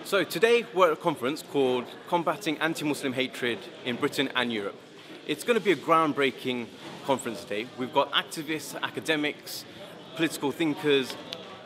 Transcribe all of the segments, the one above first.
So today we're at a conference called Combating Anti-Muslim Hatred in Britain and Europe. It's going to be a groundbreaking conference today. We've got activists, academics, political thinkers,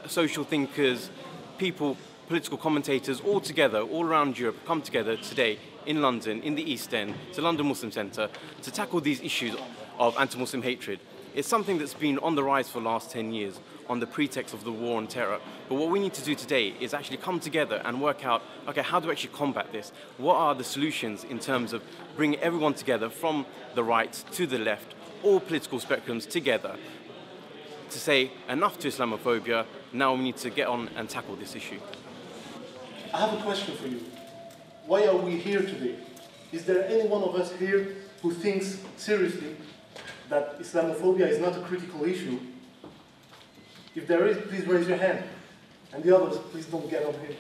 social thinkers, people, political commentators all together, all around Europe, come together today in London, in the East End, to London Muslim Centre, to tackle these issues of anti-Muslim hatred. It's something that's been on the rise for the last 10 years on the pretext of the war on terror. But what we need to do today is actually come together and work out, okay, how do we actually combat this? What are the solutions in terms of bringing everyone together from the right to the left, all political spectrums together to say enough to Islamophobia, now we need to get on and tackle this issue. I have a question for you. Why are we here today? Is there any one of us here who thinks seriously that Islamophobia is not a critical issue? If there is, please raise your hand. And the others, please don't get up here.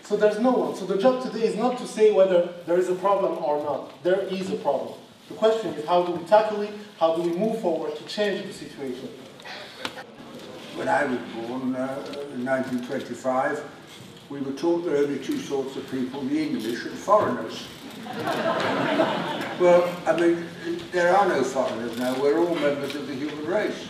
So there's no one. So the job today is not to say whether there is a problem or not. There is a problem. The question is, how do we tackle it? How do we move forward to change the situation? When I was born in 1925, we were taught there are only two sorts of people, the English and foreigners. Well, I mean, there are no foreigners now. We're all members of the human race.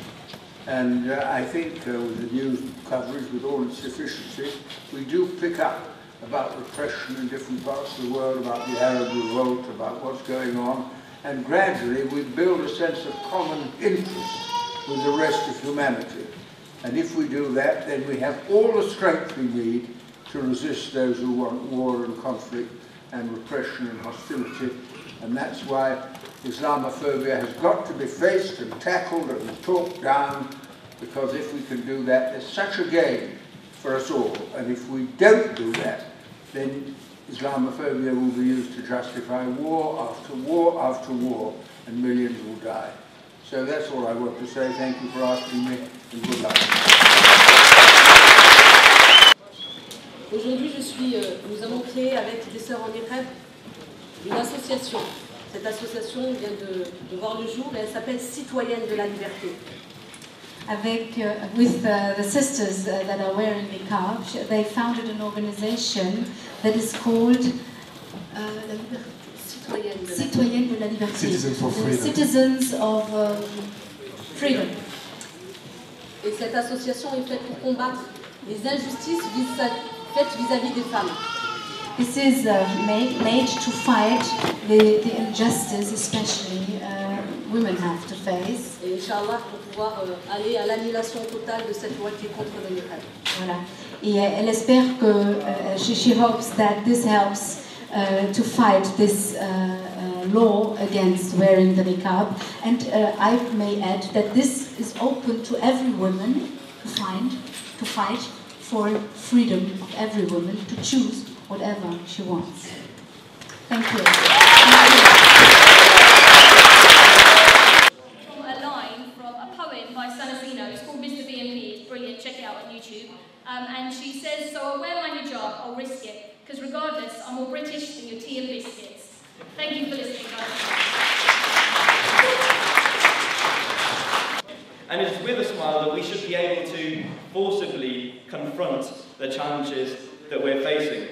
And I think with the news coverage, with all its deficiencies, we do pick up about repression in different parts of the world, about the Arab revolt, about what's going on. And gradually we build a sense of common interest with the rest of humanity. And if we do that, then we have all the strength we need to resist those who want war and conflict and repression and hostility. And that's why Islamophobia has got to be faced and tackled and talked down, because if we can do that, there's such a gain for us all. And if we don't do that, then Islamophobia will be used to justify war after war after war, and millions will die. So that's all I want to say. Thank you for asking me, and good luck. Aujourd'hui, nous avons créé avec des sœurs en Irène une association. Cette association vient de voir le jour et elle s'appelle Citoyennes de la Liberté. With the sisters that are wearing niqab, they founded an organization that is called Citoyennes de la Liberté. Citizens for Freedom. Citizens of Freedom. Et cette association est faite pour combattre les injustices faites vis-à-vis des femmes. This is made to fight the injustice, especially women have to face. Et Inch'Allah, pour pouvoir aller à l'annulation totale de cette loi qui est contre le niqab. Voilà. Et elle espère que she hopes that this helps to fight this law against wearing the niqab. And I may add that this is open to every woman to fight for freedom of every woman to choose whatever she wants. Thank you. From a line from a poem by Sabine, it's called Mr. B&B, it's brilliant, check it out on YouTube. And she says, so I'll wear my hijab, I'll risk it, because regardless, I'm more British than your tea and biscuits. Thank you for listening, guys. And it's with a smile that we should be able to forcibly confront the challenges that we're facing.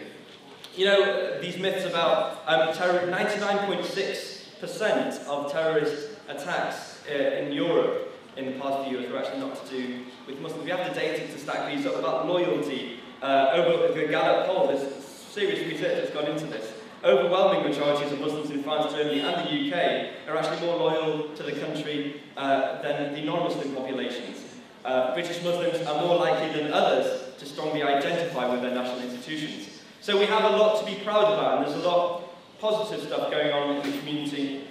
You know, these myths about 99.6% of terrorist attacks in Europe in the past few years were actually not to do with Muslims. We have the data to stack these up about loyalty. Over the Gallup poll, there's serious research that's gone into this. Overwhelming majorities of Muslims in France, Germany and the UK are actually more loyal to the country than the non-Muslim populations. British Muslims are more likely than others to strongly identify with their national institutions. So we have a lot to be proud about, and there's a lot of positive stuff going on in the community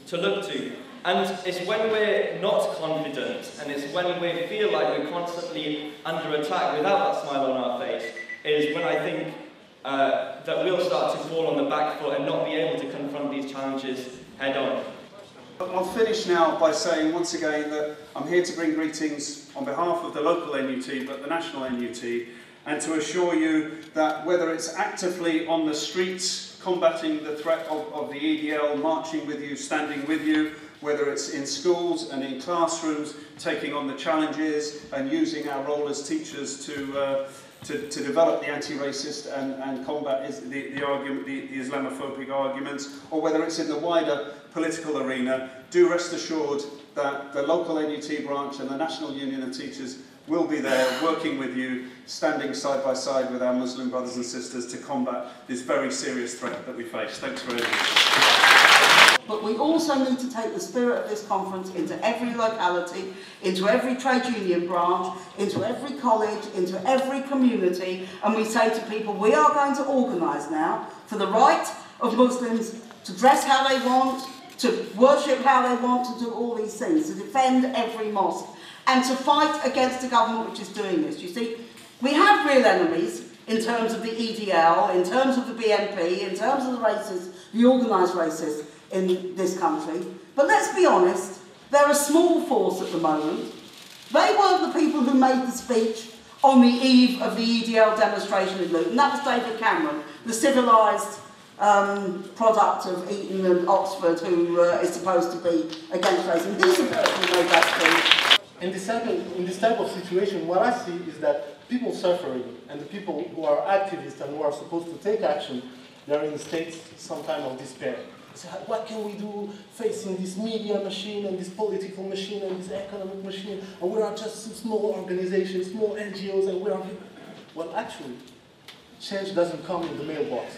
to look to. And it's when we're not confident, and it's when we feel like we're constantly under attack without that smile on our face, is when I think that we'll start to fall on the back foot and not be able to confront these challenges head on. I'll finish now by saying once again that I'm here to bring greetings on behalf of the local NUT, but the national NUT, and to assure you that whether it's actively on the streets combating the threat of the EDL, marching with you, standing with you, whether it's in schools and in classrooms, taking on the challenges and using our role as teachers to develop the anti-racist and combat the Islamophobic arguments, or whether it's in the wider political arena, do rest assured that the local NUT branch and the National Union of Teachers will be there working with you, standing side by side with our Muslim brothers and sisters to combat this very serious threat that we face. Thanks very much. But we also need to take the spirit of this conference into every locality, into every trade union branch, into every college, into every community, and we say to people, we are going to organise now for the right of Muslims to dress how they want, to worship how they want, to do all these things, to defend every mosque, and to fight against a government which is doing this. You see, we have real enemies in terms of the EDL, in terms of the BNP, in terms of the racists, the organised racists in this country. But let's be honest, they're a small force at the moment. They weren't the people who made the speech on the eve of the EDL demonstration in Luton. That was David Cameron, the civilised product of Eton and Oxford, who is supposed to be against racism. He's the person who made that speech. In this type of situation, what I see is that people suffering and the people who are activists and who are supposed to take action, they're in states some kind of despair. They say, what can we do facing this media machine and this political machine and this economic machine, and we are just small organizations, small NGOs, and we are... Well, actually, change doesn't come in the mailbox.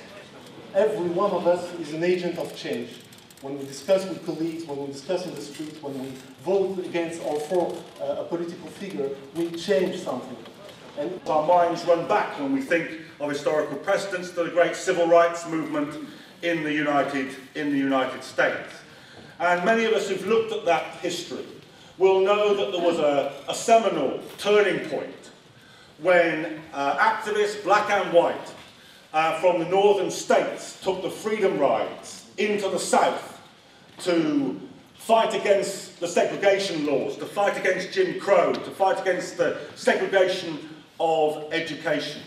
Every one of us is an agent of change. When we discuss with colleagues, when we discuss in the street, when we vote against or for a political figure, we change something. And our minds run back when we think of historical precedents to the great civil rights movement in the United States. And many of us who've looked at that history will know that there was a seminal turning point when activists, black and white, from the northern states took the freedom rides into the south to fight against the segregation laws, to fight against Jim Crow, to fight against the segregation of education.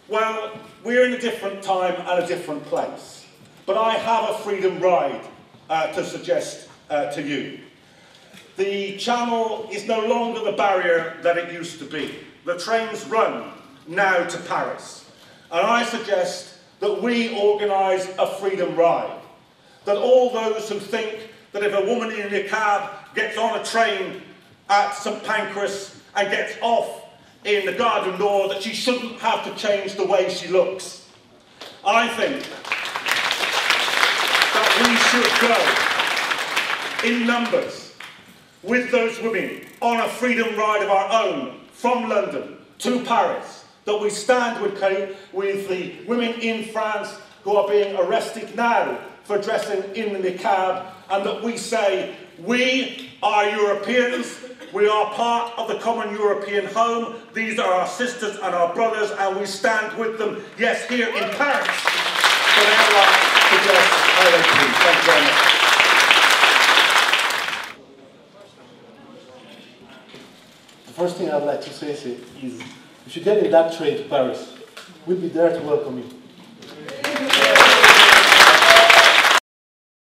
Well, we're in a different time and a different place, but I have a freedom ride to suggest to you. The Channel is no longer the barrier that it used to be. The trains run now to Paris, and I suggest that we organise a freedom ride. That all those who think that if a woman in a niqab gets on a train at St Pancras and gets off in the Gare du Nord, that she shouldn't have to change the way she looks. I think that we should go in numbers with those women on a freedom ride of our own from London to Paris, that we stand with the women in France who are being arrested now for dressing in the niqab, and that we say, we are Europeans, we are part of the common European home, these are our sisters and our brothers, and we stand with them, yes, here in Paris, for their right to dress how they please. Thank you very much. The first thing I'd like to say is, if you get in that train to Paris, we'll be there to welcome you.